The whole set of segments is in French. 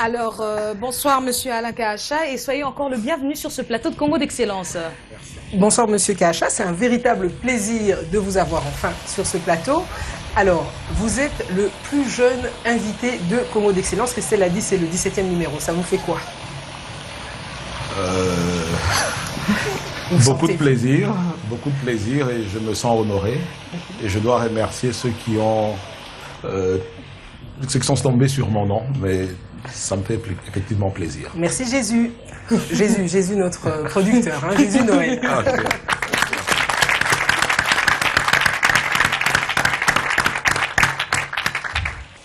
Alors, bonsoir Monsieur Alain Kahacha et soyez encore le bienvenu sur ce plateau de Congo d'Excellence. Bonsoir Monsieur Kahacha, c'est un véritable plaisir de vous avoir enfin sur ce plateau. Alors, vous êtes le plus jeune invité de Congo d'Excellence, Christelle a dit c'est le 17e numéro, ça vous fait quoi? Beaucoup de plaisir et je me sens honoré. Et je dois remercier ceux qui sont tombés sur mon nom, mais ça me fait effectivement plaisir. Merci Jésus. Jésus notre producteur, hein, Jésus Noël. Okay.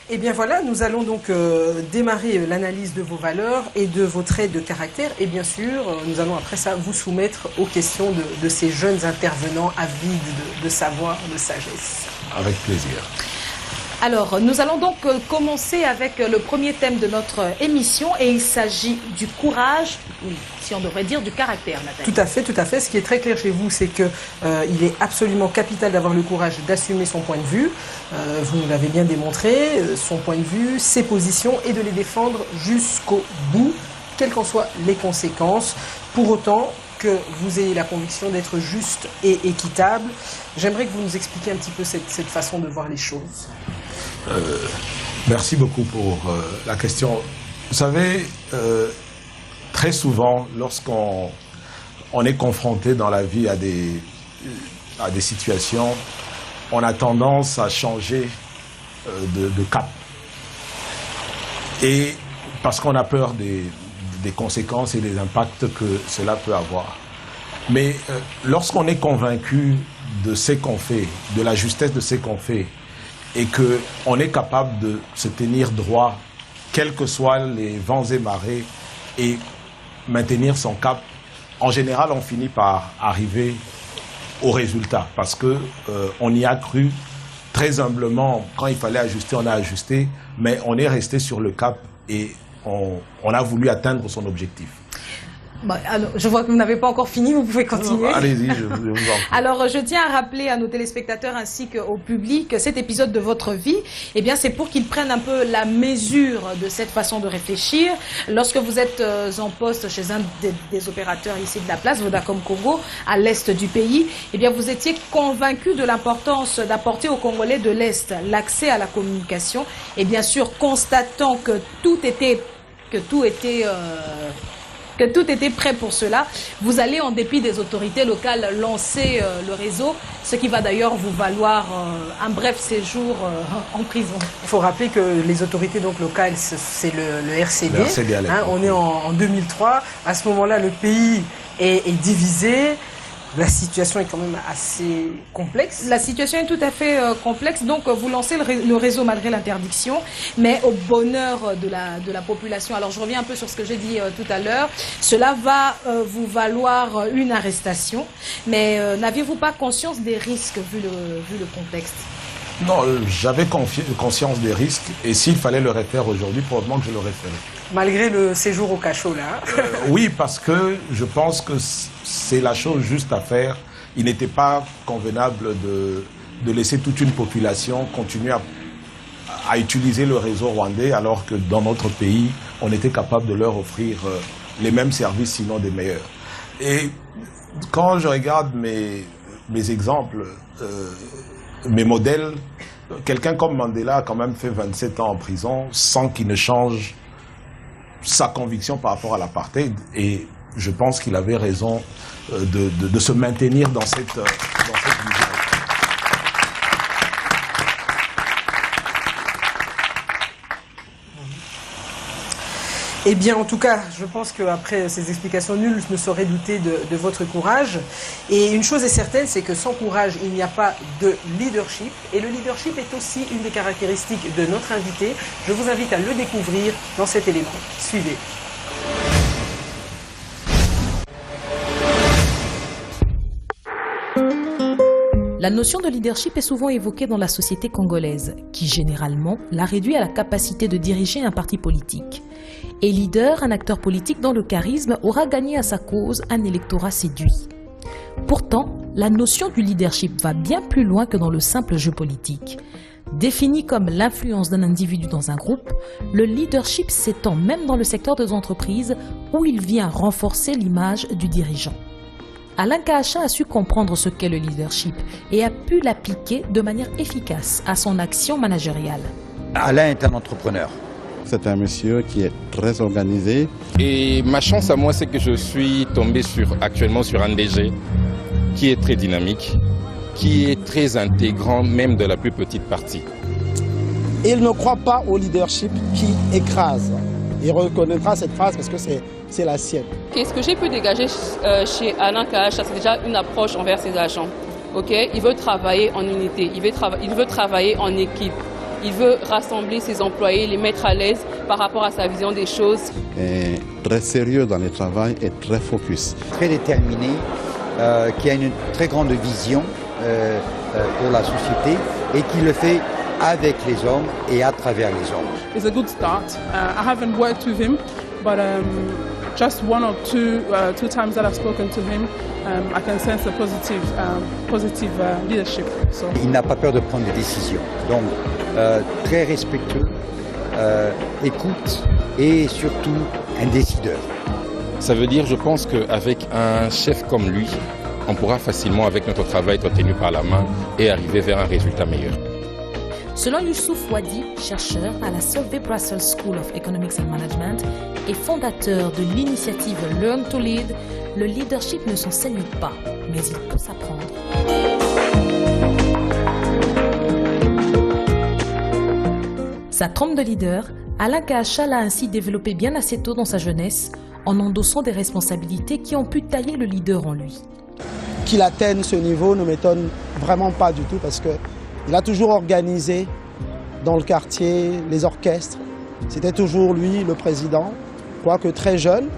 Eh bien voilà, nous allons donc démarrer l'analyse de vos valeurs et de vos traits de caractère. Et bien sûr, nous allons après ça vous soumettre aux questions de ces jeunes intervenants avides de savoir, de sagesse. Avec plaisir. Alors, nous allons donc commencer avec le premier thème de notre émission et il s'agit du courage, si on devrait dire du caractère, Nathalie. Tout à fait. Ce qui est très clair chez vous, c'est que il est absolument capital d'avoir le courage d'assumer son point de vue. Vous nous l'avez bien démontré, son point de vue, ses positions et de les défendre jusqu'au bout, quelles qu'en soient les conséquences. Pour autant que vous ayez la conviction d'être juste et équitable. J'aimerais que vous nous expliquiez un petit peu cette façon de voir les choses. Merci beaucoup pour la question. Vous savez, très souvent, lorsqu'on est confronté dans la vie à des situations, on a tendance à changer de cap. Et parce qu'on a peur des conséquences et des impacts que cela peut avoir. Mais lorsqu'on est convaincu de ce qu'on fait, de la justesse de ce qu'on fait, et qu'on est capable de se tenir droit, quels que soient les vents et marées, et maintenir son cap, en général, on finit par arriver au résultat, parce que on y a cru très humblement. Quand il fallait ajuster, on a ajusté, mais on est resté sur le cap et on a voulu atteindre son objectif. Bon, alors, je vois que vous n'avez pas encore fini, vous pouvez continuer. Allez-y, je vous en prie. Alors, je tiens à rappeler à nos téléspectateurs ainsi qu'au public que cet épisode de votre vie, eh bien, c'est pour qu'ils prennent un peu la mesure de cette façon de réfléchir. Lorsque vous êtes en poste chez un des opérateurs ici de la place, Vodacom Congo, à l'est du pays, eh bien, vous étiez convaincu de l'importance d'apporter aux Congolais de l'Est l'accès à la communication et bien sûr, constatant que tout était prêt pour cela, vous allez en dépit des autorités locales lancer le réseau, ce qui va d'ailleurs vous valoir un bref séjour en prison. Il faut rappeler que les autorités donc locales, c'est le RCD. Le RCD hein, on est en 2003. À ce moment-là, le pays est divisé. La situation est quand même assez complexe. La situation est tout à fait complexe. Donc, vous lancez le réseau malgré l'interdiction, mais au bonheur de la population. Alors, je reviens un peu sur ce que j'ai dit tout à l'heure. Cela va vous valoir une arrestation. Mais n'aviez-vous pas conscience des risques vu le contexte? Non, j'avais conscience des risques. Et s'il fallait le refaire aujourd'hui, probablement que je l'aurais fait. Malgré le séjour au cachot, là. Oui, parce que je pense que c'est la chose juste à faire. Il n'était pas convenable de laisser toute une population continuer à utiliser le réseau rwandais, alors que dans notre pays, on était capable de leur offrir les mêmes services, sinon des meilleurs. Et quand je regarde mes exemples, mes modèles, quelqu'un comme Mandela a quand même fait 27 ans en prison sans qu'il ne change sa conviction par rapport à l'apartheid, et je pense qu'il avait raison de se maintenir dans cette vision. Eh bien, en tout cas, je pense qu'après ces explications, nul ne saurait douter de votre courage. Et une chose est certaine, c'est que sans courage, il n'y a pas de leadership. Et le leadership est aussi une des caractéristiques de notre invité. Je vous invite à le découvrir dans cet élément. Suivez. La notion de leadership est souvent évoquée dans la société congolaise, qui généralement la réduit à la capacité de diriger un parti politique. Et leader, un acteur politique dont le charisme aura gagné à sa cause un électorat séduit. Pourtant, la notion du leadership va bien plus loin que dans le simple jeu politique. Défini comme l'influence d'un individu dans un groupe, le leadership s'étend même dans le secteur des entreprises où il vient renforcer l'image du dirigeant. Alain Kahacha a su comprendre ce qu'est le leadership et a pu l'appliquer de manière efficace à son action managériale. Alain est un entrepreneur. C'est un monsieur qui est très organisé. Et ma chance à moi, c'est que je suis tombé actuellement sur un DG qui est très dynamique, qui est très intégrant, même de la plus petite partie. Il ne croit pas au leadership qui écrase. Il reconnaîtra cette phrase parce que c'est la sienne. Ce que j'ai pu dégager chez Alain Kahacha, c'est déjà une approche envers ses agents. Il veut travailler en unité, il veut travailler en équipe. Il veut rassembler ses employés, les mettre à l'aise par rapport à sa vision des choses. Et très sérieux dans le travail et très focus. Très déterminé, qui a une très grande vision pour la société et qui le fait avec les hommes et à travers les hommes. It's a good start. I haven't worked with him, but just one or two times that I've spoken to him, I can sense a positive leadership. So. Il n'a pas peur de prendre des décisions. Donc, très respectueux, écoute et surtout un décideur. Ça veut dire, je pense qu'avec un chef comme lui, on pourra facilement, avec notre travail, être tenu par la main et arriver vers un résultat meilleur. Selon Youssouf Wadi, chercheur à la Solvay Brussels School of Economics and Management et fondateur de l'initiative Learn to Lead, le leadership ne s'enseigne pas, mais il peut s'apprendre. Sa trempe de leader, Alain Kahacha l'a ainsi développé bien assez tôt dans sa jeunesse, en endossant des responsabilités qui ont pu tailler le leader en lui. Qu'il atteigne ce niveau ne m'étonne vraiment pas du tout parce qu'il a toujours organisé dans le quartier les orchestres. C'était toujours lui le président, quoique très jeune.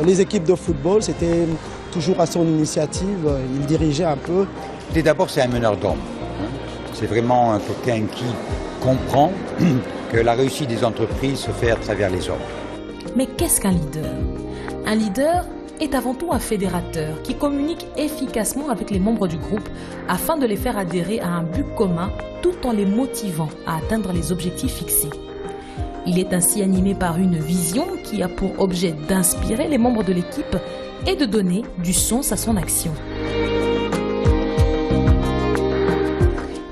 Les équipes de football, c'était toujours à son initiative, il dirigeait un peu. Et d'abord, c'est un meneur d'hommes. C'est vraiment quelqu'un qui comprend que la réussite des entreprises se fait à travers les hommes. Mais qu'est-ce qu'un leader? Un leader est avant tout un fédérateur qui communique efficacement avec les membres du groupe afin de les faire adhérer à un but commun tout en les motivant à atteindre les objectifs fixés. Il est ainsi animé par une vision qui a pour objet d'inspirer les membres de l'équipe et de donner du sens à son action.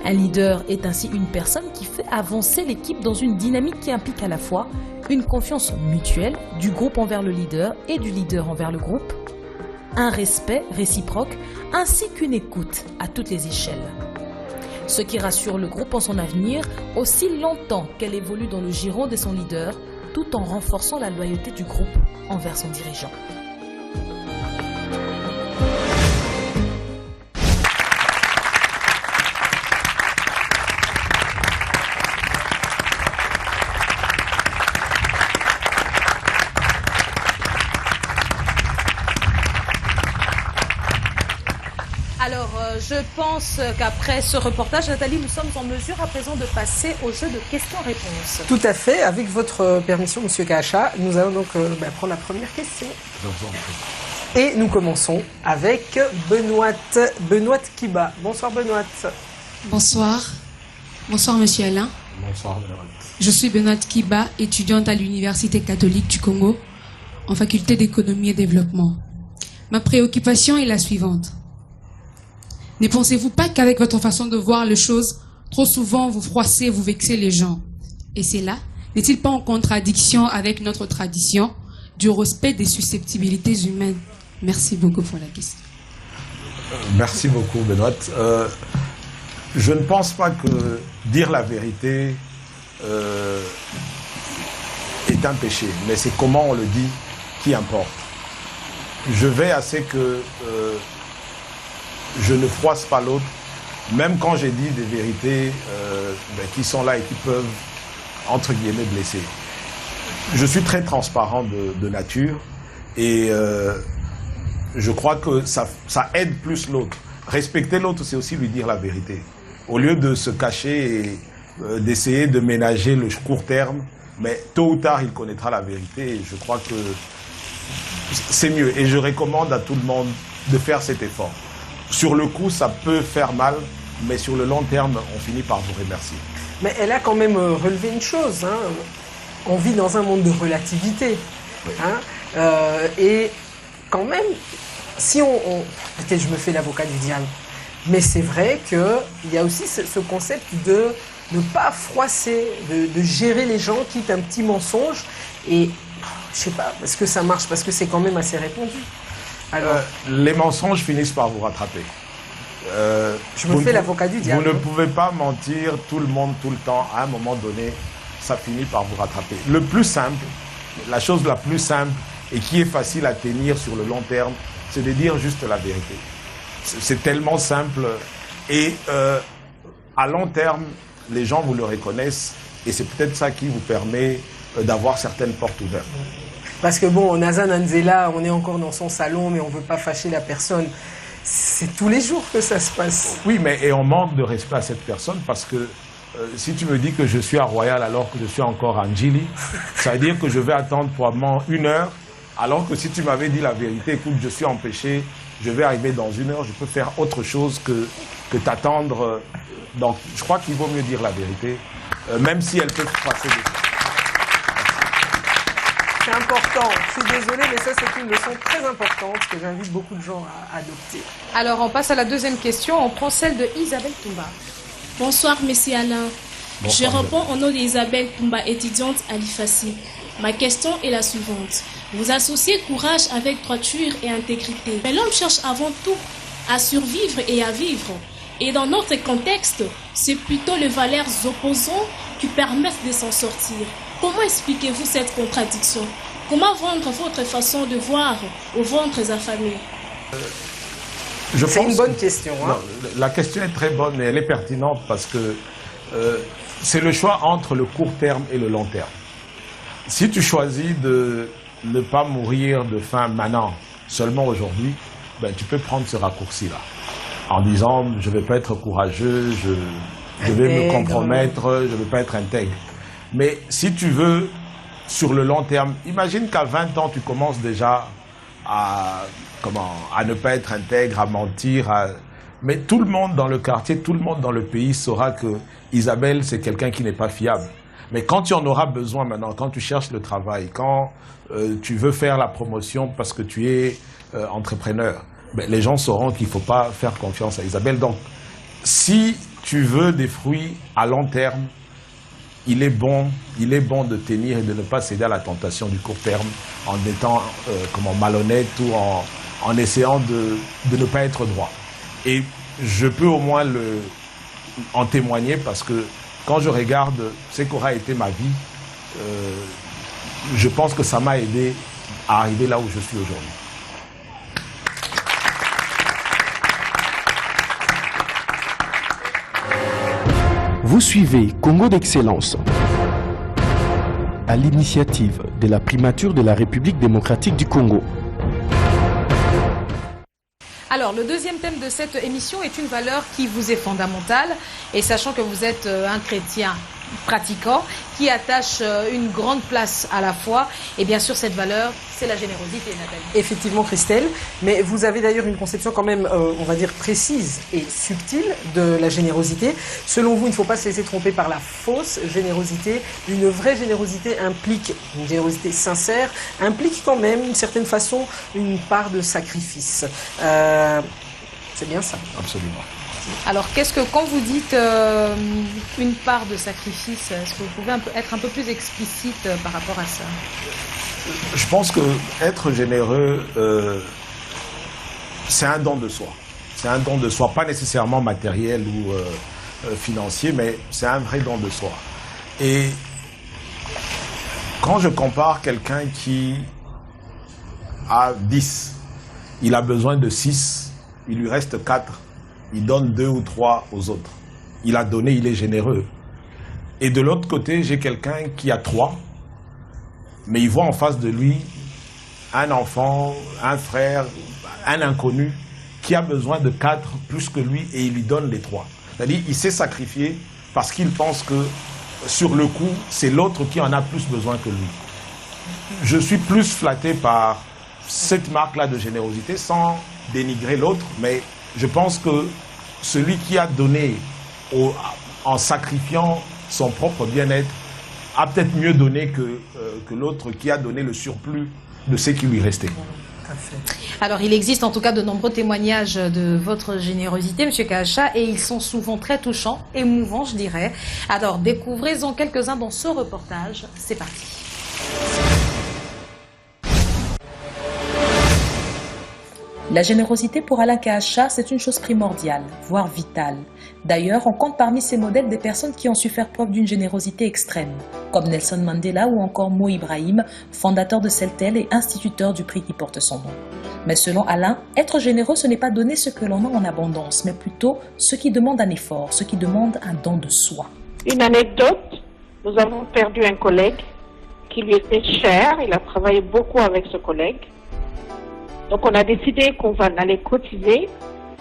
Un leader est ainsi une personne qui fait avancer l'équipe dans une dynamique qui implique à la fois une confiance mutuelle du groupe envers le leader et du leader envers le groupe, un respect réciproque ainsi qu'une écoute à toutes les échelles. Ce qui rassure le groupe en son avenir aussi longtemps qu'elle évolue dans le giron de son leader tout en renforçant la loyauté du groupe envers son dirigeant. Alors, je pense qu'après ce reportage, Nathalie, nous sommes en mesure à présent de passer au jeu de questions-réponses. Tout à fait. Avec votre permission, Monsieur Kahacha, nous allons donc prendre la première question. Et nous commençons avec Benoît Kiba. Bonsoir Benoît. Bonsoir. Bonsoir Monsieur Alain. Bonsoir Benoît. Je suis Benoît Kiba, étudiante à l'Université catholique du Congo, en faculté d'économie et développement. Ma préoccupation est la suivante. Ne pensez-vous pas qu'avec votre façon de voir les choses, trop souvent vous froissez, vous vexez les gens? Et cela n'est-il pas en contradiction avec notre tradition du respect des susceptibilités humaines? Merci beaucoup pour la question. Merci beaucoup Benoît. Je ne pense pas que dire la vérité est un péché, mais c'est comment on le dit qui importe. Je vais à ce que je ne froisse pas l'autre, même quand j'ai dit des vérités qui sont là et qui peuvent, entre guillemets, blesser. Je suis très transparent de nature et je crois que ça aide plus l'autre. Respecter l'autre, c'est aussi lui dire la vérité. Au lieu de se cacher et d'essayer de ménager le court terme, mais tôt ou tard, il connaîtra la vérité et je crois que c'est mieux. Et je recommande à tout le monde de faire cet effort. Sur le coup, ça peut faire mal mais sur le long terme, on finit par vous remercier. Mais elle a quand même relevé une chose. Hein. On vit dans un monde de relativité. Oui. Hein. Et quand même, si peut-être je me fais l'avocat du diable, mais c'est vrai qu'il y a aussi ce concept de ne pas froisser, de gérer les gens, quitte un petit mensonge. Et je sais pas, est-ce que ça marche? Parce que c'est quand même assez répandu. Alors, les mensonges finissent par vous rattraper. je me fais l'avocat du diable. Vous ne pouvez pas mentir tout le monde, tout le temps. À un moment donné, ça finit par vous rattraper. Le plus simple, la chose la plus simple et qui est facile à tenir sur le long terme, c'est de dire juste la vérité. C'est tellement simple. Et à long terme, les gens vous le reconnaissent. Et c'est peut-être ça qui vous permet d'avoir certaines portes ouvertes. Parce que bon, Nazan Anzela, on est encore dans son salon, mais on ne veut pas fâcher la personne. C'est tous les jours que ça se passe. Oui, mais on manque de respect à cette personne parce que si tu me dis que je suis à Royal alors que je suis encore à Njili, ça veut dire que je vais attendre probablement 1 heure, alors que si tu m'avais dit la vérité, écoute, je suis empêché, je vais arriver dans 1 heure, je peux faire autre chose que t'attendre. Donc, je crois qu'il vaut mieux dire la vérité, même si elle peut passer des choses. C'est important. Je suis désolée, mais ça, c'est une leçon très importante que j'invite beaucoup de gens à adopter. Alors, on passe à la deuxième question. On prend celle de Isabelle Toumba. Bonsoir, monsieur Alain. Bonsoir, je réponds au nom d'Isabelle Toumba, étudiante à l'IFACI. Ma question est la suivante. Vous associez courage avec droiture et intégrité. Mais l'homme cherche avant tout à survivre et à vivre. Et dans notre contexte, c'est plutôt les valeurs opposantes qui permettent de s'en sortir. Comment expliquez-vous cette contradiction? Comment vendre votre façon de voir aux ventres affamés? C'est une bonne question. Hein? Non, la question est très bonne, mais elle est pertinente parce que c'est le choix entre le court terme et le long terme. Si tu choisis de ne pas mourir de faim maintenant, seulement aujourd'hui, ben, tu peux prendre ce raccourci-là. En disant, je ne vais pas être courageux, je vais me compromettre, je ne vais pas être intègre. Mais si tu veux, sur le long terme, imagine qu'à 20 ans, tu commences déjà à ne pas être intègre, à mentir. Mais tout le monde dans le quartier, tout le monde dans le pays saura que Isabelle, c'est quelqu'un qui n'est pas fiable. Mais quand tu en auras besoin maintenant, quand tu cherches le travail, quand tu veux faire la promotion parce que tu es entrepreneur, ben, les gens sauront qu'il ne faut pas faire confiance à Isabelle. Donc, si tu veux des fruits à long terme, il est bon de tenir et de ne pas céder à la tentation du court terme en étant malhonnête ou en essayant de ne pas être droit. Et je peux au moins en témoigner parce que quand je regarde ce qu'aura été ma vie, je pense que ça m'a aidé à arriver là où je suis aujourd'hui. Vous suivez Congo d'Excellence, à l'initiative de la primature de la République démocratique du Congo. Alors, le deuxième thème de cette émission est une valeur qui vous est fondamentale. Et sachant que vous êtes un chrétien pratiquant qui attache une grande place à la foi, et bien sûr, cette valeur, c'est la générosité, Nathalie. Effectivement, Christelle. Mais vous avez d'ailleurs une conception quand même, on va dire, précise et subtile de la générosité. Selon vous, il ne faut pas se laisser tromper par la fausse générosité. Une vraie générosité implique, une générosité sincère, implique quand même, d'une certaine façon, une part de sacrifice. C'est bien ça. Absolument. Alors, quand vous dites une part de sacrifice, est-ce que vous pouvez être un peu plus explicite par rapport à ça? Je pense que être généreux, c'est un don de soi. C'est un don de soi, pas nécessairement matériel ou financier, mais c'est un vrai don de soi. Et quand je compare quelqu'un qui a 10, il a besoin de 6, il lui reste 4, il donne 2 ou 3 aux autres. Il a donné, il est généreux. Et de l'autre côté, j'ai quelqu'un qui a 3, mais il voit en face de lui un enfant, un frère, un inconnu, qui a besoin de 4 plus que lui, et il lui donne les 3. C'est-à-dire, il s'est sacrifié parce qu'il pense que, sur le coup, c'est l'autre qui en a plus besoin que lui. Je suis plus flatté par cette marque-là de générosité, sans dénigrer l'autre, mais je pense que celui qui a donné en sacrifiant son propre bien-être a peut-être mieux donné que l'autre qui a donné le surplus de ce qui lui restait. Alors, il existe en tout cas de nombreux témoignages de votre générosité, M. Kacha, et ils sont souvent très touchants, émouvants, je dirais. Alors, découvrez-en quelques-uns dans ce reportage. C'est parti. La générosité pour Alain Kacha, c'est une chose primordiale, voire vitale. D'ailleurs, on compte parmi ces modèles des personnes qui ont su faire preuve d'une générosité extrême, comme Nelson Mandela ou encore Mo Ibrahim, fondateur de Celtel et instituteur du prix qui porte son nom. Mais selon Alain, être généreux, ce n'est pas donner ce que l'on a en abondance, mais plutôt ce qui demande un effort, ce qui demande un don de soi. Une anecdote, nous avons perdu un collègue qui lui était cher, il a travaillé beaucoup avec ce collègue. Donc on a décidé qu'on allait cotiser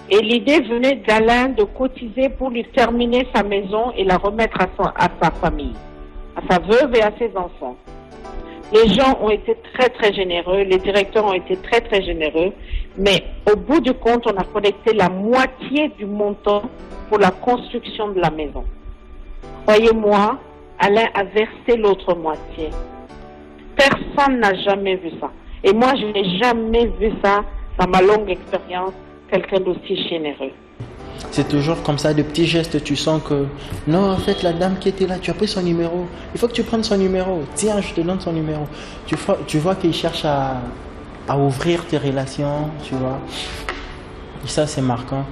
et l'idée venait d'Alain de cotiser pour lui terminer sa maison et la remettre à sa famille, à sa veuve et à ses enfants. Les gens ont été très très généreux, les directeurs ont été très très généreux, mais au bout du compte, on a collecté la moitié du montant pour la construction de la maison. Croyez-moi, Alain a versé l'autre moitié. Personne n'a jamais vu ça. Et moi, je n'ai jamais vu ça dans ma longue expérience, quelqu'un d'aussi généreux. C'est toujours comme ça, de petits gestes, tu sens que... Non, en fait, la dame qui était là, tu as pris son numéro. Il faut que tu prennes son numéro. Tiens, je te donne son numéro. Tu vois qu'il cherche à ouvrir tes relations, tu vois. Et ça, c'est marquant.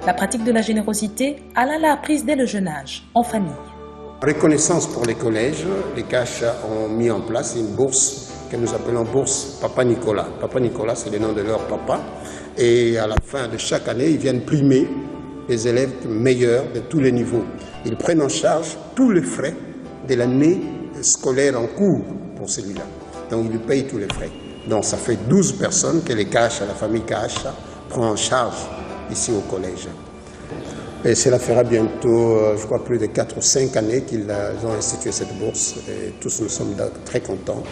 La pratique de la générosité, Alain l'a apprise dès le jeune âge, en famille. Reconnaissance pour les collèges, les Kacha ont mis en place une bourse que nous appelons bourse Papa Nicolas. Papa Nicolas, c'est le nom de leur papa. Et à la fin de chaque année, ils viennent primer les élèves meilleurs de tous les niveaux. Ils prennent en charge tous les frais de l'année scolaire en cours pour celui-là. Donc, ils lui payent tous les frais. Donc, ça fait 12 personnes que les Kacha, la famille Kacha, prend en charge ici au collège. Et cela fera bientôt, je crois, plus de 4 ou 5 années qu'ils ont institué cette bourse. Et tous nous sommes très contents.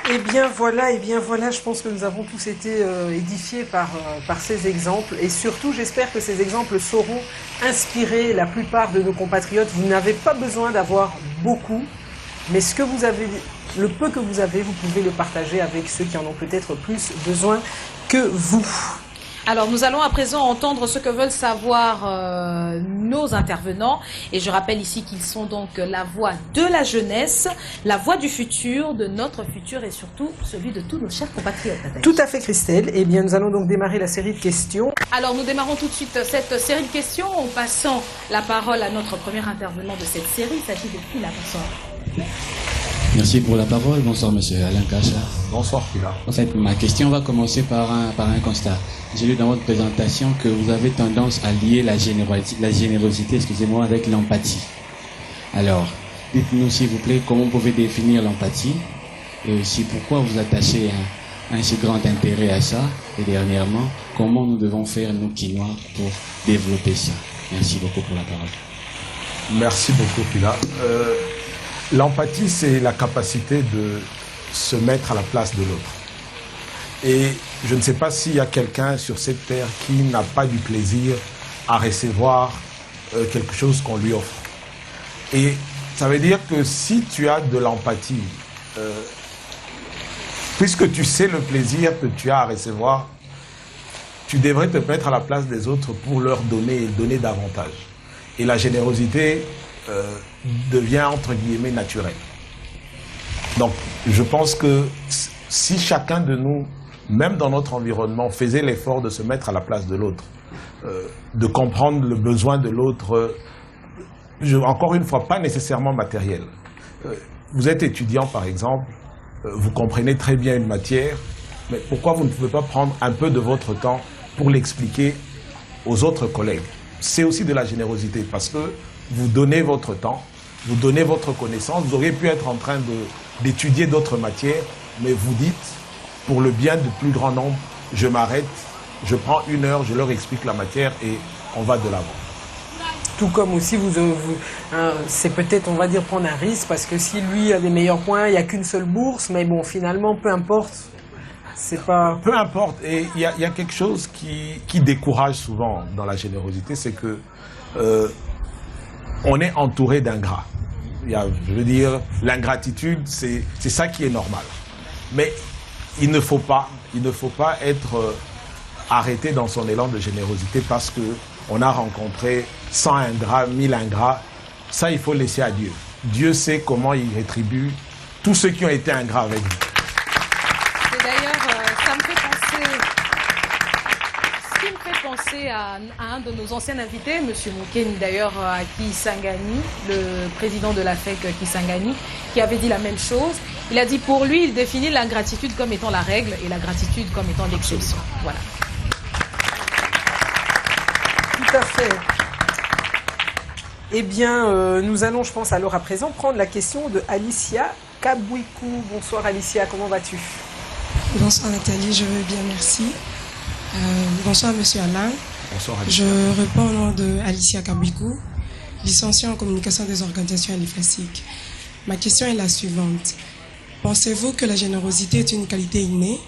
Eh bien voilà, je pense que nous avons tous été édifiés par ces exemples et surtout j'espère que ces exemples sauront inspirer la plupart de nos compatriotes. Vous n'avez pas besoin d'avoir beaucoup, mais ce que vous avez, le peu que vous avez, vous pouvez le partager avec ceux qui en ont peut-être plus besoin que vous. Alors, nous allons à présent entendre ce que veulent savoir nos intervenants. Et je rappelle ici qu'ils sont donc la voix de la jeunesse, la voix du futur, de notre futur et surtout celui de tous nos chers compatriotes. Tout à fait, Christelle. Eh bien, nous allons donc démarrer la série de questions. Alors, nous démarrons tout de suite cette série de questions en passant la parole à notre premier intervenant de cette série. Il s'agit de Phila. Bonsoir. Merci pour la parole. Bonsoir, monsieur Alain Kacha. Bonsoir, Phila. En fait, ma question va commencer par un constat. J'ai lu dans votre présentation que vous avez tendance à lier la générosité, avec l'empathie. Alors, dites-nous s'il vous plaît comment vous pouvez définir l'empathie et aussi pourquoi vous attachez un si grand intérêt à ça et dernièrement, comment nous devons faire, nous Quinois, pour développer ça. Merci beaucoup pour la parole. Merci beaucoup, Phila. L'empathie, c'est la capacité de se mettre à la place de l'autre. Et je ne sais pas s'il y a quelqu'un sur cette terre qui n'a pas du plaisir à recevoir quelque chose qu'on lui offre. Et ça veut dire que si tu as de l'empathie, puisque tu sais le plaisir que tu as à recevoir, tu devrais te mettre à la place des autres pour leur donner davantage. Et la générosité devient entre guillemets naturelle. Donc je pense que si chacun de nous, même dans notre environnement, faisait l'effort de se mettre à la place de l'autre, de comprendre le besoin de l'autre, encore une fois, pas nécessairement matériel. Vous êtes étudiant par exemple, vous comprenez très bien une matière, mais pourquoi vous ne pouvez pas prendre un peu de votre temps pour l'expliquer aux autres collègues? C'est aussi de la générosité parce que vous donnez votre temps, vous donnez votre connaissance, vous auriez pu être en train d'étudier d'autres matières, mais vous dites, pour le bien du plus grand nombre, je m'arrête, je prends 1 heure, je leur explique la matière et on va de l'avant. Tout comme aussi, c'est peut-être, on va dire, prendre un risque, parce que si lui a les meilleurs points, il n'y a qu'une seule bourse, mais bon, finalement, peu importe, C'est pas... Peu importe. Et il y a quelque chose qui décourage souvent dans la générosité, c'est que on est entouré d'ingrats. Je veux dire, l'ingratitude, c'est ça qui est normal. Mais il ne faut pas être arrêté dans son élan de générosité parce qu'on a rencontré 100 ingrats, 1000 ingrats. Ça, il faut laisser à Dieu. Dieu sait comment il rétribue tous ceux qui ont été ingrats avec vous. Et d'ailleurs, ça me fait penser... Ce qui me fait penser à un de nos anciens invités, M. Moukeni, d'ailleurs, à Kisangani, le président de la FEC Kisangani, qui avait dit la même chose. Il a dit, pour lui, il définit l'ingratitude comme étant la règle et la gratitude comme étant l'exception. Voilà. Tout à fait. Eh bien, nous allons, je pense, alors à présent, prendre la question de Alicia Kabwiku. Bonsoir Alicia, comment vas-tu? Bonsoir Nathalie, je vais bien, merci. Bonsoir Monsieur Alain. Bonsoir Alicia. Je réponds au nom de Alicia Kabwiku, licenciée en communication des organisations alifasiques. Ma question est la suivante. Pensez-vous que la générosité est une qualité innée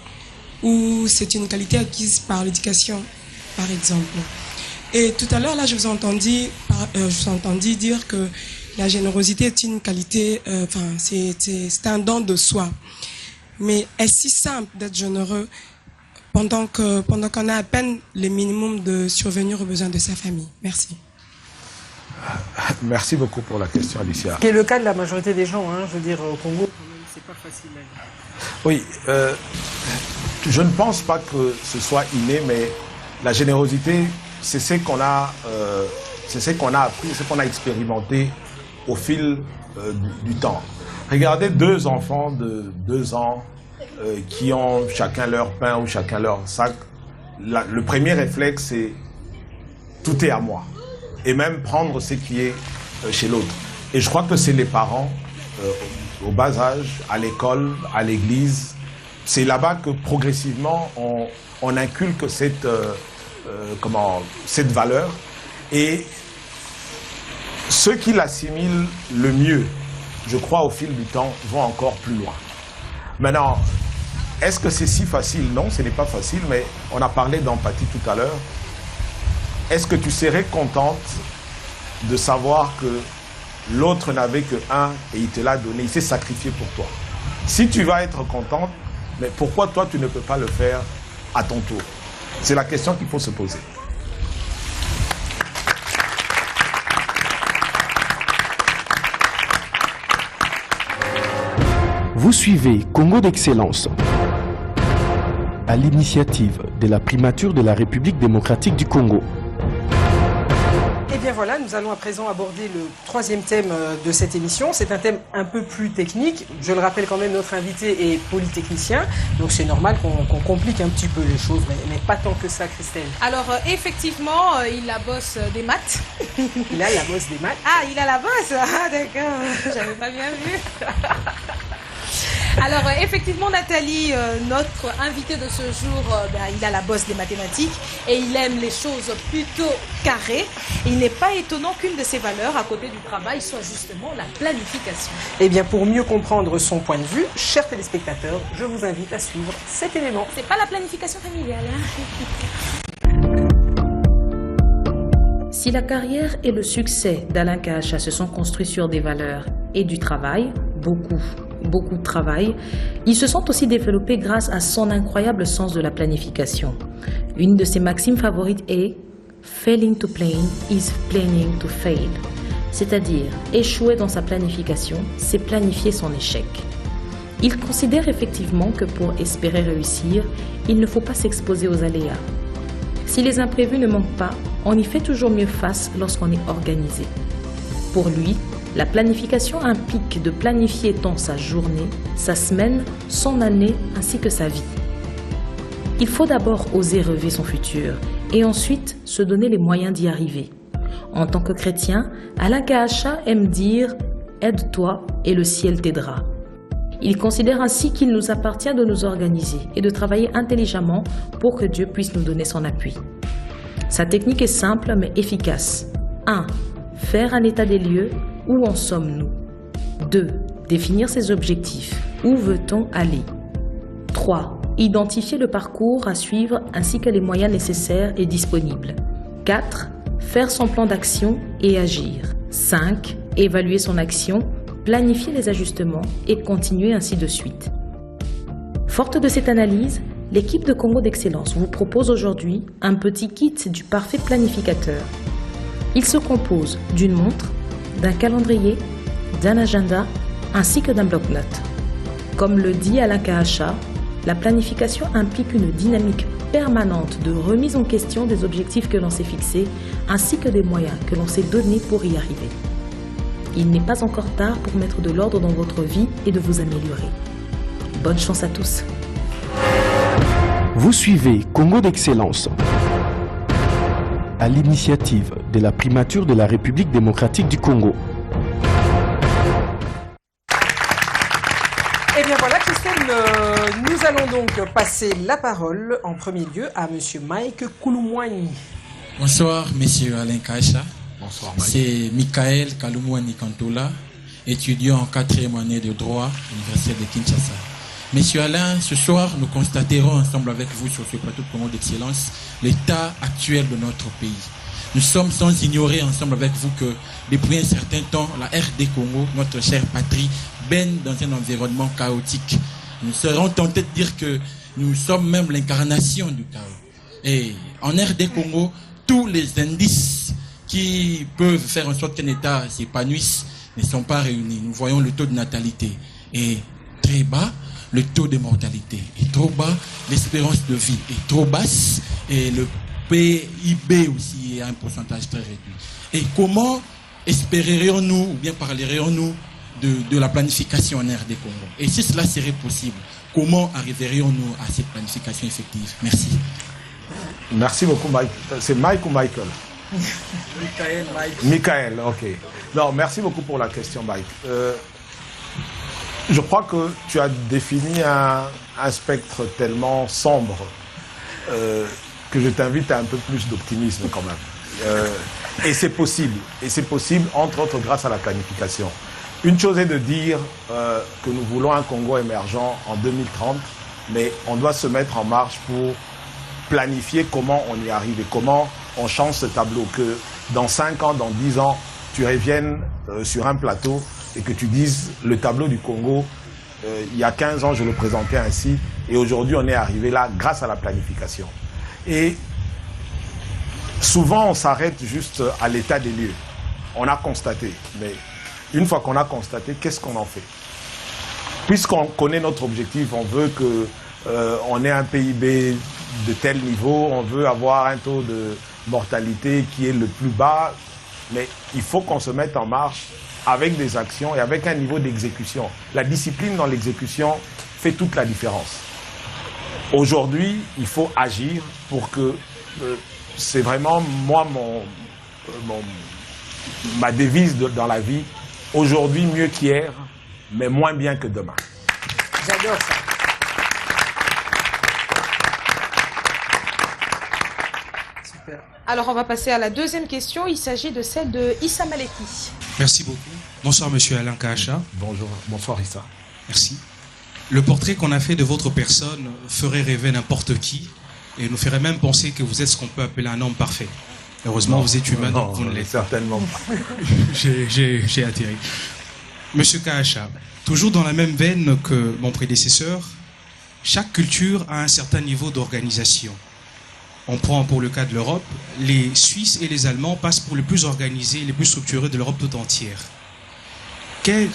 ou c'est une qualité acquise par l'éducation, par exemple? Et tout à l'heure, là, je vous ai entendu dire que la générosité est une qualité, c'est un don de soi. Mais est-ce si simple d'être généreux pendant qu'on a à peine le minimum de survenir aux besoins de sa famille? Merci. Merci beaucoup pour la question, Alicia. Ce qui est le cas de la majorité des gens, hein, je veux dire, au Congo, c'est pas facile. Oui, je ne pense pas que ce soit inné, mais la générosité, c'est ce qu'on a appris, ce qu'on a expérimenté au fil du temps. Regardez 2 enfants de 2 ans qui ont chacun leur pain ou chacun leur sac. Le premier réflexe, c'est tout est à moi. Et même prendre ce qui est chez l'autre. Et je crois que c'est les parents, au bas âge, à l'école, à l'église. C'est là-bas que progressivement, on inculque cette valeur. Et ceux qui l'assimilent le mieux, je crois, au fil du temps, vont encore plus loin. Maintenant, est-ce que c'est si facile? Non, ce n'est pas facile, mais on a parlé d'empathie tout à l'heure. Est-ce que tu serais contente de savoir que l'autre n'avait que un et il te l'a donné, il s'est sacrifié pour toi? Si tu vas être contente, mais pourquoi toi tu ne peux pas le faire à ton tour? C'est la question qu'il faut se poser. Vous suivez Congo d'Excellence, à l'initiative de la primature de la République démocratique du Congo. Et bien voilà, nous allons à présent aborder le 3e thème de cette émission. C'est un thème un peu plus technique. Je le rappelle quand même, notre invité est polytechnicien, donc c'est normal qu'on complique un petit peu les choses, mais pas tant que ça, Christelle. Alors, effectivement, il a bosse des maths. Il a la bosse des maths. Ah, il a la bosse. Ah, d'accord. J'avais pas bien vu. Alors, effectivement, Nathalie, notre invité de ce jour, il a la bosse des mathématiques et il aime les choses plutôt carrées. Et il n'est pas étonnant qu'une de ses valeurs, à côté du travail, soit justement la planification. Eh bien, pour mieux comprendre son point de vue, chers téléspectateurs, je vous invite à suivre cet élément. C'est pas la planification familiale, hein? Si la carrière et le succès d'Alain Kahacha se sont construits sur des valeurs et du travail, beaucoup de travail, ils se sont aussi développés grâce à son incroyable sens de la planification. Une de ses maximes favorites est « Failing to plan is planning to fail », c'est-à-dire échouer dans sa planification, c'est planifier son échec. Il considère effectivement que pour espérer réussir, il ne faut pas s'exposer aux aléas. Si les imprévus ne manquent pas, on y fait toujours mieux face lorsqu'on est organisé. Pour lui, la planification implique de planifier tant sa journée, sa semaine, son année ainsi que sa vie. Il faut d'abord oser rêver son futur et ensuite se donner les moyens d'y arriver. En tant que chrétien, Alain Kahacha aime dire « aide-toi et le ciel t'aidera ». Il considère ainsi qu'il nous appartient de nous organiser et de travailler intelligemment pour que Dieu puisse nous donner son appui. Sa technique est simple mais efficace. 1. Faire un état des lieux. Où en sommes-nous? 2. Définir ses objectifs. Où veut-on aller? 3. Identifier le parcours à suivre ainsi que les moyens nécessaires et disponibles. 4. Faire son plan d'action et agir. 5. Évaluer son action, planifier les ajustements et continuer ainsi de suite. Forte de cette analyse, l'équipe de Congo d'Excellence vous propose aujourd'hui un petit kit du parfait planificateur. Il se compose d'une montre, d'un calendrier, d'un agenda ainsi que d'un bloc-notes. Comme le dit Alain Kahacha, la planification implique une dynamique permanente de remise en question des objectifs que l'on s'est fixés ainsi que des moyens que l'on s'est donnés pour y arriver. Il n'est pas encore tard pour mettre de l'ordre dans votre vie et de vous améliorer. Bonne chance à tous. Vous suivez Congo d'Excellence à l'initiative de la primature de la République démocratique du Congo. Eh bien voilà, Christelle, nous allons donc passer la parole en premier lieu à Monsieur Mike Kouloumouani. Bonsoir, Monsieur Alain Kahacha. Bonsoir, Mike. C'est Michael Kaloumouani Kantola, étudiant en 4e année de droit à l'Université de Kinshasa. Monsieur Alain, ce soir, nous constaterons ensemble avec vous sur ce plateau de Congo d'Excellence l'état actuel de notre pays. Nous sommes sans ignorer ensemble avec vous que depuis un certain temps, la RD Congo, notre chère patrie, baigne dans un environnement chaotique. Nous serons tentés de dire que nous sommes même l'incarnation du chaos. Et en RD Congo, tous les indices qui peuvent faire en sorte qu'un État s'épanouisse ne sont pas réunis. Nous voyons le taux de natalité est très bas, le taux de mortalité est trop bas, l'espérance de vie est trop basse et le PIB aussi est à un pourcentage très réduit. Et comment espérerions-nous ou bien parlerions-nous de la planification en RD Congo? Et si cela serait possible, comment arriverions-nous à cette planification effective? Merci. Merci beaucoup, Mike. C'est Mike ou Michael? Michael, Mike. Michael, ok. Non, merci beaucoup pour la question, Mike. Je crois que tu as défini un spectre tellement sombre que je t'invite à un peu plus d'optimisme quand même. Et c'est possible. Et c'est possible, entre autres, grâce à la planification. Une chose est de dire que nous voulons un Congo émergent en 2030, mais on doit se mettre en marche pour planifier comment on y arrive et comment on change ce tableau. Que dans 5 ans, dans 10 ans, tu reviennes sur un plateau et que tu dises le tableau du Congo, il y a 15 ans, je le présentais ainsi, et aujourd'hui, on est arrivé là grâce à la planification. Et souvent, on s'arrête juste à l'état des lieux. On a constaté, mais une fois qu'on a constaté, qu'est-ce qu'on en fait? Puisqu'on connaît notre objectif, on veut qu'on ait un PIB de tel niveau, on veut avoir un taux de mortalité qui est le plus bas, mais il faut qu'on se mette en marche avec des actions et avec un niveau d'exécution. La discipline dans l'exécution fait toute la différence. Aujourd'hui, il faut agir pour que... c'est vraiment, moi, ma devise dans la vie. Aujourd'hui, mieux qu'hier, mais moins bien que demain. J'adore ça. Super. Alors, on va passer à la deuxième question. Il s'agit de celle de Issa Maleki. Merci beaucoup. Bonsoir, monsieur Alain Kahacha. Bonjour, bonsoir Issa. Merci. Le portrait qu'on a fait de votre personne ferait rêver n'importe qui et nous ferait même penser que vous êtes ce qu'on peut appeler un homme parfait. Heureusement, vous êtes humain, donc vous ne l'êtes certainement pas. J'ai atterri. Monsieur Kahacha, toujours dans la même veine que mon prédécesseur, chaque culture a un certain niveau d'organisation. On prend pour le cas de l'Europe, les Suisses et les Allemands passent pour les plus organisés et les plus structurés de l'Europe tout entière. Quelle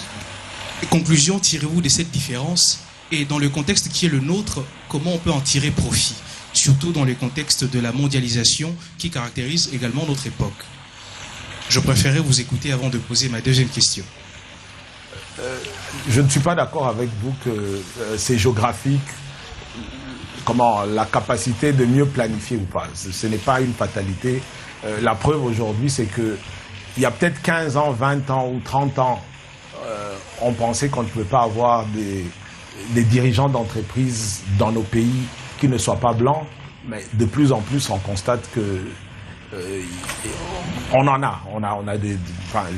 conclusion tirez-vous de cette différence? Et dans le contexte qui est le nôtre, comment on peut en tirer profit? Surtout dans le contexte de la mondialisation qui caractérise également notre époque. Je préférais vous écouter avant de poser ma deuxième question. Je ne suis pas d'accord avec vous que c'est géographique, la capacité de mieux planifier ou pas. Ce n'est pas une fatalité. La preuve aujourd'hui, c'est que il y a peut-être 15 ans, 20 ans ou 30 ans, on pensait qu'on ne pouvait pas avoir des dirigeants d'entreprise dans nos pays qui ne soient pas blancs, mais de plus en plus on constate que on en a. On a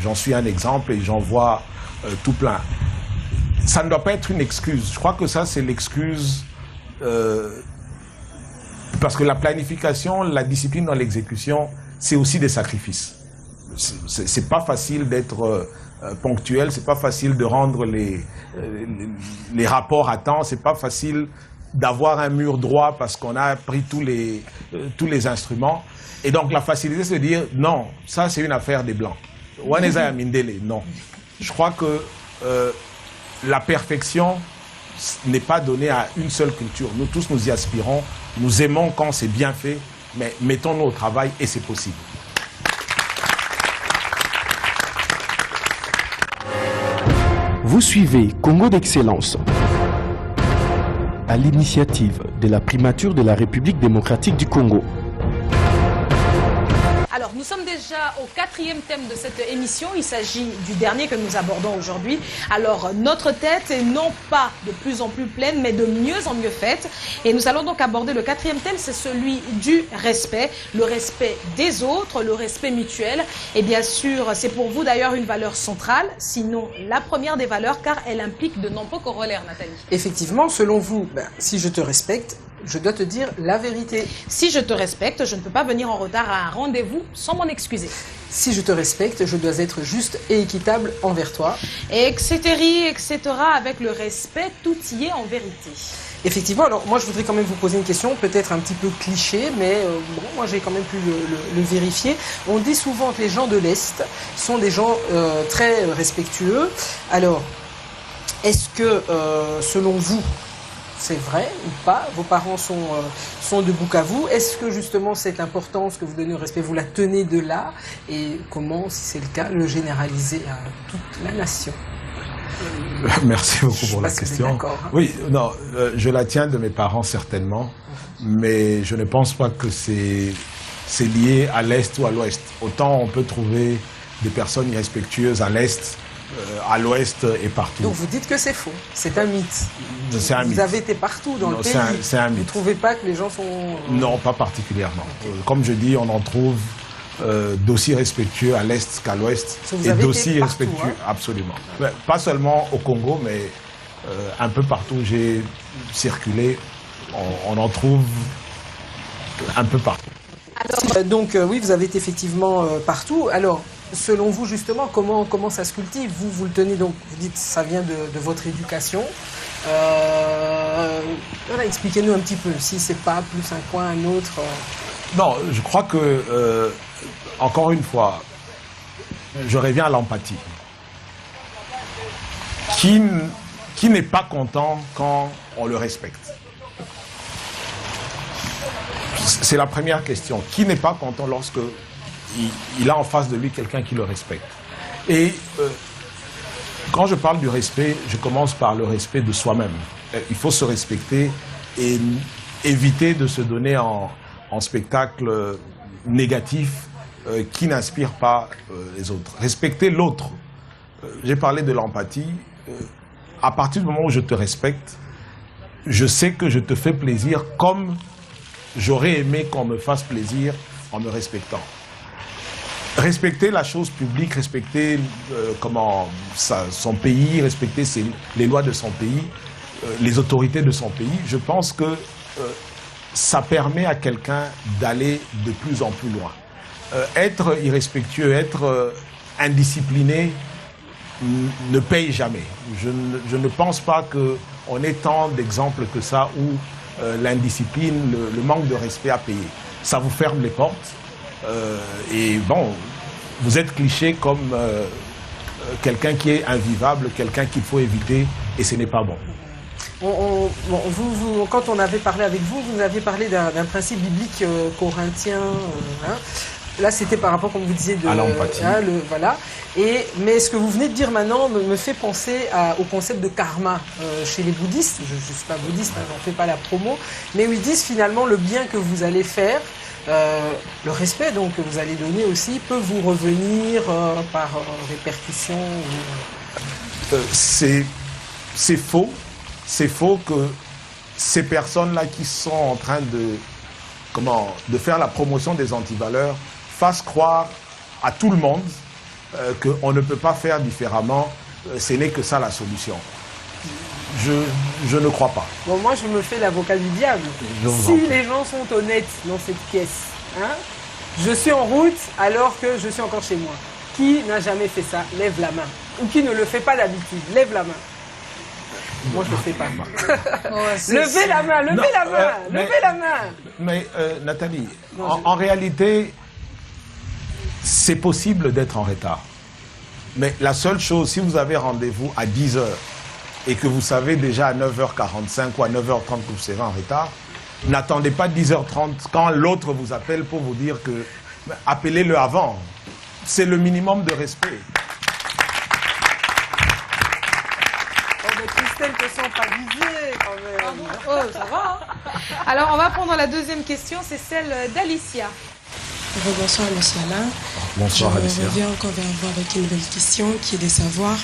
j'en suis un exemple et j'en vois tout plein. Ça ne doit pas être une excuse. Je crois que ça c'est l'excuse parce que la planification, la discipline dans l'exécution, c'est aussi des sacrifices. C'est pas facile d'être ponctuel, c'est pas facile de rendre les rapports à temps, c'est pas facile d'avoir un mur droit parce qu'on a pris tous les instruments. Et donc la facilité, c'est de dire non, ça c'est une affaire des Blancs. Waneza Mindele, non. Je crois que la perfection n'est pas donnée à une seule culture. Nous tous, nous y aspirons. Nous aimons quand c'est bien fait, mais mettons-nous au travail et c'est possible. Vous suivez Congo d'Excellence, à l'initiative de la primature de la République démocratique du Congo. Alors, nous sommes déjà au 4e thème de cette émission. Il s'agit du dernier que nous abordons aujourd'hui. Alors, notre tête est non pas de plus en plus pleine, mais de mieux en mieux faite. Et nous allons donc aborder le 4e thème, c'est celui du respect. Le respect des autres, le respect mutuel. Et bien sûr, c'est pour vous d'ailleurs une valeur centrale, sinon la première des valeurs, car elle implique de nombreux corollaires, Nathalie. Effectivement, selon vous, si je te respecte, je dois te dire la vérité. Si je te respecte, je ne peux pas venir en retard à un rendez-vous sans m'en excuser. Si je te respecte, je dois être juste et équitable envers toi. Etc., etc. Avec le respect, tout y est en vérité. Effectivement, alors moi je voudrais quand même vous poser une question, peut-être un petit peu cliché, mais bon, moi j'ai quand même pu le vérifier. On dit souvent que les gens de l'Est sont des gens très respectueux. Alors, est-ce que selon vous, c'est vrai ou pas? Vos parents sont de Bukavu. Est-ce que justement cette importance que vous donnez au respect, vous la tenez de là? Et comment, si c'est le cas, le généraliser à toute la nation? Merci beaucoup pour la question. Oui, non, je la tiens de mes parents certainement, mais je ne pense pas que c'est lié à l'Est ou à l'Ouest. Autant on peut trouver des personnes irrespectueuses à l'Est, à l'Ouest et partout. Donc vous dites que c'est faux, c'est un mythe. C'est un mythe. Vous avez été partout dans le pays. C'est un mythe. Vous ne trouvez pas que les gens sont... Non, pas particulièrement. Comme je dis, on en trouve d'aussi respectueux à l'Est qu'à l'Ouest. Et d'aussi respectueux, hein? Absolument. Pas seulement au Congo, mais un peu partout où j'ai circulé, on en trouve un peu partout. Alors, donc oui, vous avez été effectivement partout. Alors, selon vous, justement, comment ça se cultive? Vous le tenez, donc, vous dites ça vient de votre éducation. Voilà, expliquez-nous un petit peu, si c'est pas plus un coin, un autre. Non, je crois que, encore une fois, je reviens à l'empathie. Qui n'est pas content quand on le respecte? C'est la première question. Qui n'est pas content lorsque il a en face de lui quelqu'un qui le respecte? Et quand je parle du respect, je commence par le respect de soi-même. Il faut se respecter et éviter de se donner en spectacle négatif qui n'inspire pas les autres. Respecter l'autre. J'ai parlé de l'empathie. À partir du moment où je te respecte, je sais que je te fais plaisir comme j'aurais aimé qu'on me fasse plaisir en me respectant. Respecter la chose publique, respecter son pays, respecter les lois de son pays, les autorités de son pays, je pense que ça permet à quelqu'un d'aller de plus en plus loin. Être irrespectueux, être indiscipliné ne paye jamais. Je ne pense pas qu'on ait tant d'exemples que ça où l'indiscipline, le manque de respect a payé. Ça vous ferme les portes. Et bon, vous êtes cliché comme quelqu'un qui est invivable, quelqu'un qu'il faut éviter, et ce n'est pas bon. Quand on avait parlé avec vous, vous aviez parlé d'un principe biblique corinthien. Là, c'était par rapport, comme vous disiez, à l'empathie. Voilà. Mais ce que vous venez de dire maintenant me fait penser au concept de karma chez les bouddhistes. Je ne suis pas bouddhiste, j'en fais pas la promo, mais où ils disent finalement le bien que vous allez faire, le respect donc que vous allez donner aussi peut vous revenir par répercussion. C'est faux. C'est faux que ces personnes-là qui sont en train de faire la promotion des antivaleurs fassent croire à tout le monde qu'on ne peut pas faire différemment. Ce n'est que ça la solution. je ne crois pas. Bon, moi, je me fais l'avocat du diable. Si les gens sont honnêtes dans cette pièce, hein, je suis en route alors que je suis encore chez moi. Qui n'a jamais fait ça? Lève la main. Ou qui ne le fait pas d'habitude? Lève la main. Moi, je ne le fais pas. Levez la main, levez la main, levez la main. Mais Nathalie, en réalité, c'est possible d'être en retard. Mais la seule chose, si vous avez rendez-vous à 10h et que vous savez déjà à 9h45 ou à 9h30 que vous serez en retard, n'attendez pas 10h30 quand l'autre vous appelle pour vous dire que... Appelez-le avant. C'est le minimum de respect. Oh, mais Christelle te sent pas visée quand même. Oh, ça va. Alors, on va prendre la deuxième question, c'est celle d'Alicia. Bonsoir, monsieur Alain. Bonsoir, Alicia. Je reviens encore vers vous avec une nouvelle question qui est de savoir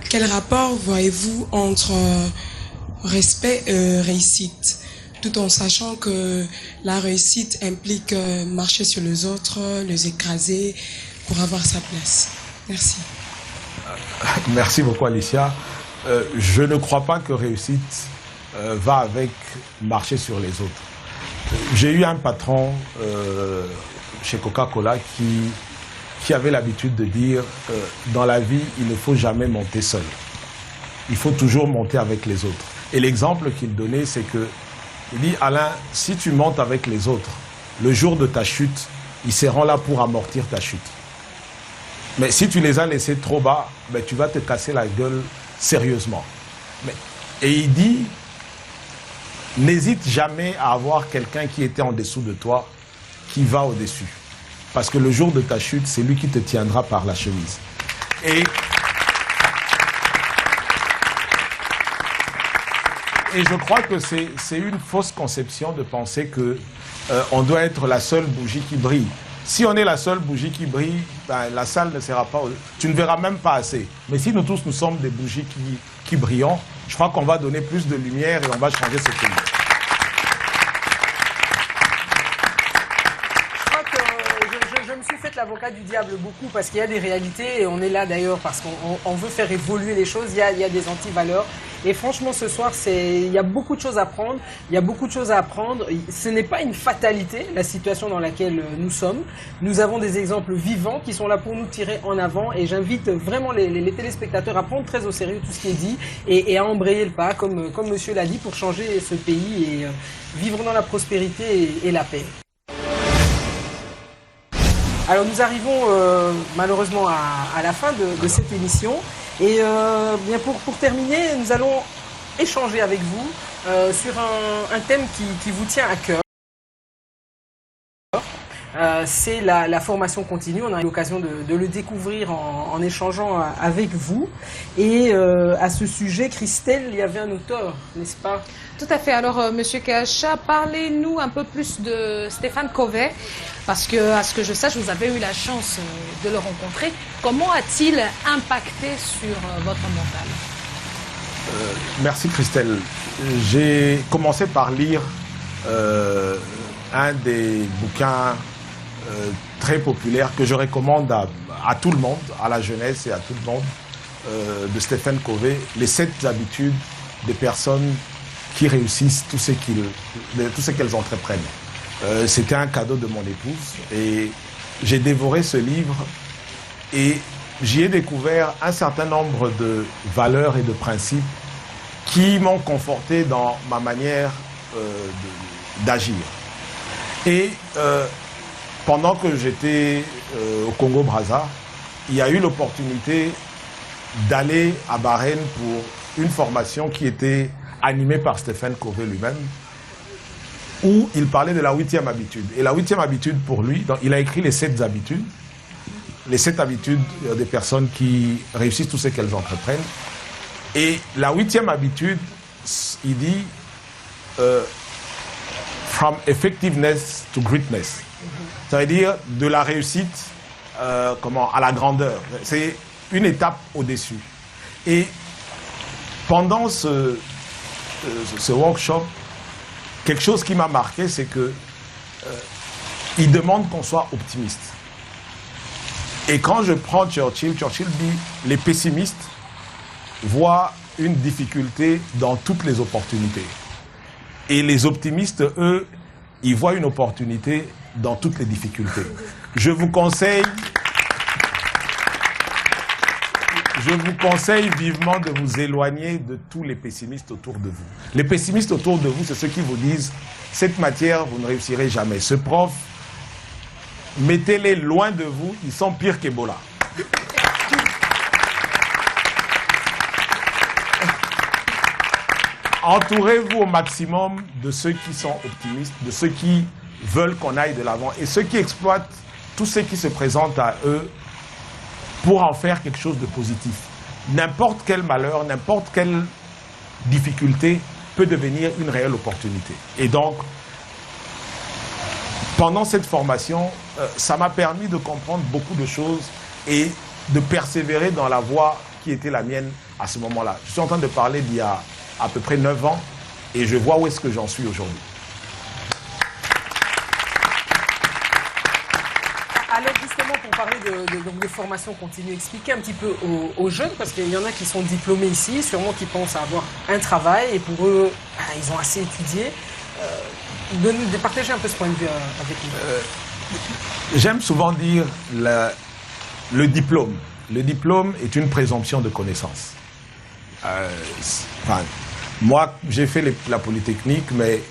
quel rapport voyez-vous entre respect et réussite, tout en sachant que la réussite implique marcher sur les autres, les écraser pour avoir sa place. Merci. Merci beaucoup, Alicia. Je ne crois pas que réussite va avec marcher sur les autres. J'ai eu un patron chez Coca-Cola qui avait l'habitude de dire dans la vie, il ne faut jamais monter seul. Il faut toujours monter avec les autres. Et l'exemple qu'il donnait, c'est que il dit, Alain, si tu montes avec les autres, le jour de ta chute, ils seront là pour amortir ta chute. Mais si tu les as laissés trop bas, ben, tu vas te casser la gueule sérieusement. Et il dit, n'hésite jamais à avoir quelqu'un qui était en dessous de toi, qui va au-dessus. Parce que le jour de ta chute, c'est lui qui te tiendra par la chemise. Et je crois que c'est une fausse conception de penser que on doit être la seule bougie qui brille. Si on est la seule bougie qui brille, ben, la salle ne sera pas... Tu ne verras même pas assez. Mais si nous tous, nous sommes des bougies qui brillons, je crois qu'on va donner plus de lumière et on va changer ce pays. Je me suis fait l'avocat du diable beaucoup parce qu'il y a des réalités et on est là d'ailleurs parce qu'on veut faire évoluer les choses, il y a des antivaleurs et franchement ce soir il y a beaucoup de choses à prendre, il y a beaucoup de choses à apprendre, ce n'est pas une fatalité la situation dans laquelle nous sommes, nous avons des exemples vivants qui sont là pour nous tirer en avant et j'invite vraiment les téléspectateurs à prendre très au sérieux tout ce qui est dit et à embrayer le pas comme monsieur l'a dit pour changer ce pays et vivre dans la prospérité et la paix. Alors nous arrivons malheureusement à la fin de cette émission et bien pour terminer, nous allons échanger avec vous sur un thème qui vous tient à cœur. C'est la formation continue, on a eu l'occasion de le découvrir en échangeant avec vous. Et à ce sujet, Christelle, il y avait un auteur, n'est-ce pas? Tout à fait. Alors, Monsieur Kacha, parlez-nous un peu plus de Stéphane Covey, parce que, à ce que je sache, vous avez eu la chance de le rencontrer. Comment a-t-il impacté sur votre mental? Merci Christelle. J'ai commencé par lire un des bouquins très populaires que je recommande à tout le monde, à la jeunesse et à tout le monde, de Stéphane Covey, les 7 habitudes des personnes qui réussissent tout ce qu'elles entreprennent. C'était un cadeau de mon épouse et j'ai dévoré ce livre et j'y ai découvert un certain nombre de valeurs et de principes qui m'ont conforté dans ma manière d'agir. Et pendant que j'étais au Congo-Brazza, il y a eu l'opportunité d'aller à Bahreïn pour une formation qui était animée par Stéphane Covey lui-même, où il parlait de la 8e habitude. Et la 8e habitude, pour lui, il a écrit les 7 habitudes, les 7 habitudes des personnes qui réussissent tout ce qu'elles entreprennent. Et la 8e habitude, il dit from effectiveness to greatness. Ça veut dire de la réussite à la grandeur. C'est une étape au-dessus. Et pendant ce workshop, quelque chose qui m'a marqué, c'est que il demande qu'on soit optimiste. Et quand je prends Churchill, Churchill dit les pessimistes voient une difficulté dans toutes les opportunités. Et les optimistes, eux, ils voient une opportunité dans toutes les difficultés. Je vous conseille vivement de vous éloigner de tous les pessimistes autour de vous. Les pessimistes autour de vous, c'est ceux qui vous disent « cette matière, vous ne réussirez jamais. Ce prof, mettez-les loin de vous, ils sont pires qu'Ebola. » Entourez-vous au maximum de ceux qui sont optimistes, de ceux qui veulent qu'on aille de l'avant et ceux qui exploitent tous ceux qui se présentent à eux pour en faire quelque chose de positif. N'importe quel malheur, n'importe quelle difficulté peut devenir une réelle opportunité. Et donc, pendant cette formation, ça m'a permis de comprendre beaucoup de choses et de persévérer dans la voie qui était la mienne à ce moment-là. Je suis en train de parler d'il y a à peu près 9 ans et je vois où est-ce que j'en suis aujourd'hui. Alors justement, pour parler de formation continue, expliquez un petit peu aux jeunes, parce qu'il y en a qui sont diplômés ici, sûrement qui pensent à avoir un travail, et pour eux, ils ont assez étudié. De partager un peu ce point de vue avec nous. J'aime souvent dire le diplôme. Le diplôme est une présomption de connaissance. Moi, j'ai fait la Polytechnique, mais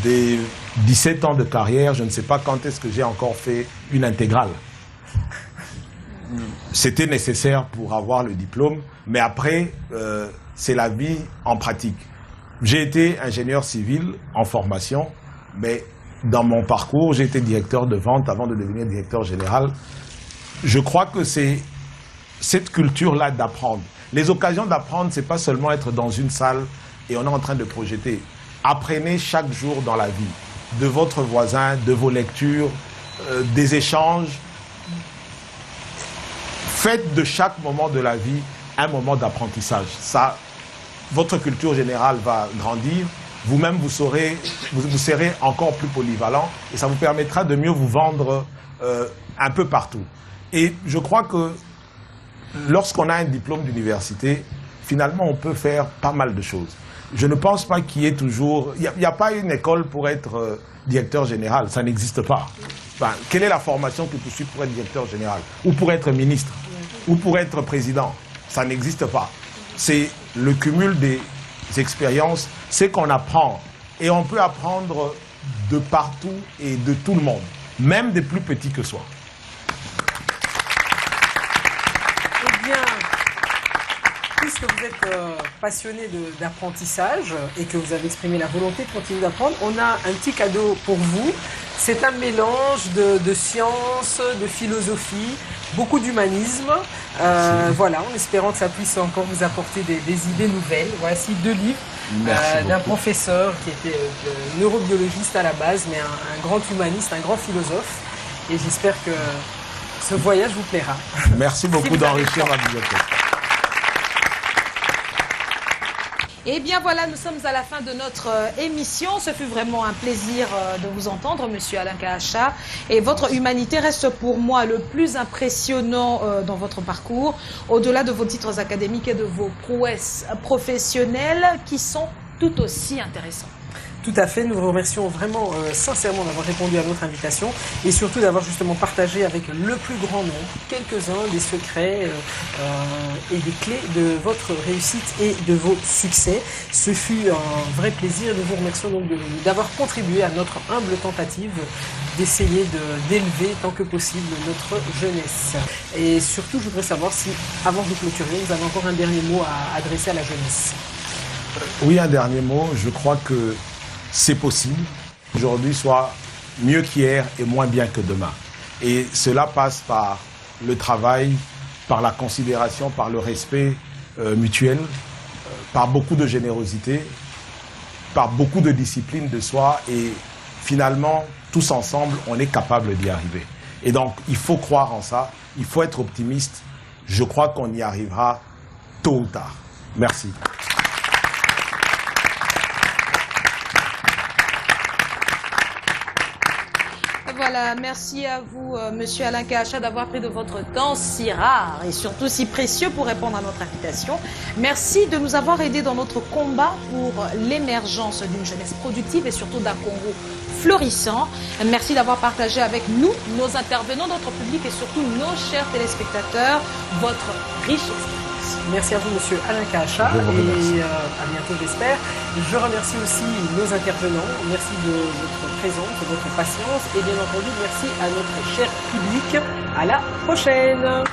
des 17 ans de carrière, je ne sais pas quand est-ce que j'ai encore fait une intégrale. C'était nécessaire pour avoir le diplôme, mais après, c'est la vie en pratique. J'ai été ingénieur civil en formation, mais dans mon parcours, j'ai été directeur de vente avant de devenir directeur général. Je crois que c'est cette culture-là d'apprendre. Les occasions d'apprendre, ce n'est pas seulement être dans une salle et on est en train de projeter. Apprenez chaque jour dans la vie, de votre voisin, de vos lectures, des échanges. Faites de chaque moment de la vie un moment d'apprentissage. Ça, votre culture générale va grandir. Vous-même, vous serez encore plus polyvalent et ça vous permettra de mieux vous vendre un peu partout. Et je crois que lorsqu'on a un diplôme d'université, finalement, on peut faire pas mal de choses. Je ne pense pas qu'il y ait toujours... Il n'y a pas une école pour être directeur général, ça n'existe pas. Enfin, quelle est la formation que tu suis pour être directeur général? Ou pour être ministre? Ou pour être président? Ça n'existe pas. C'est le cumul des expériences, c'est qu'on apprend. Et on peut apprendre de partout et de tout le monde, même des plus petits que soi. Eh bien, puisque vous êtes passionné d'apprentissage et que vous avez exprimé la volonté de continuer d'apprendre, on a un petit cadeau pour vous. C'est un mélange de science, de philosophie, beaucoup d'humanisme. Voilà, en espérant que ça puisse encore vous apporter des idées nouvelles. Voici 2 livres d'un professeur qui était neurobiologiste à la base, mais un grand humaniste, un grand philosophe. Et j'espère que ce voyage vous plaira. Merci beaucoup d'enrichir la bibliothèque. Et bien voilà, nous sommes à la fin de notre émission. Ce fut vraiment un plaisir de vous entendre, Monsieur Alain Kahacha. Et votre humanité reste pour moi le plus impressionnant dans votre parcours, au-delà de vos titres académiques et de vos prouesses professionnelles qui sont tout aussi intéressantes. Tout à fait, nous vous remercions vraiment sincèrement d'avoir répondu à notre invitation et surtout d'avoir justement partagé avec le plus grand nombre quelques-uns des secrets et des clés de votre réussite et de vos succès. Ce fut un vrai plaisir et nous vous remercions donc d'avoir contribué à notre humble tentative d'essayer d'élever tant que possible notre jeunesse. Et surtout, je voudrais savoir si, avant de clôturer, vous avez encore un dernier mot à adresser à la jeunesse. Oui, un dernier mot. Je crois que c'est possible aujourd'hui soit mieux qu'hier et moins bien que demain. Et cela passe par le travail, par la considération, par le respect mutuel, par beaucoup de générosité, par beaucoup de discipline de soi et finalement, tous ensemble, on est capable d'y arriver. Et donc, il faut croire en ça, il faut être optimiste. Je crois qu'on y arrivera tôt ou tard. Merci. Voilà, merci à vous, Monsieur Alain Kacha, d'avoir pris de votre temps si rare et surtout si précieux pour répondre à notre invitation. Merci de nous avoir aidés dans notre combat pour l'émergence d'une jeunesse productive et surtout d'un Congo florissant. Merci d'avoir partagé avec nous, nos intervenants, notre public et surtout nos chers téléspectateurs, votre riche expérience. Merci à vous, Monsieur Alain Kacha, et à bientôt, j'espère. Je remercie aussi nos intervenants. Merci de votre présence, de votre patience, et bien entendu, merci à notre cher public. À la prochaine.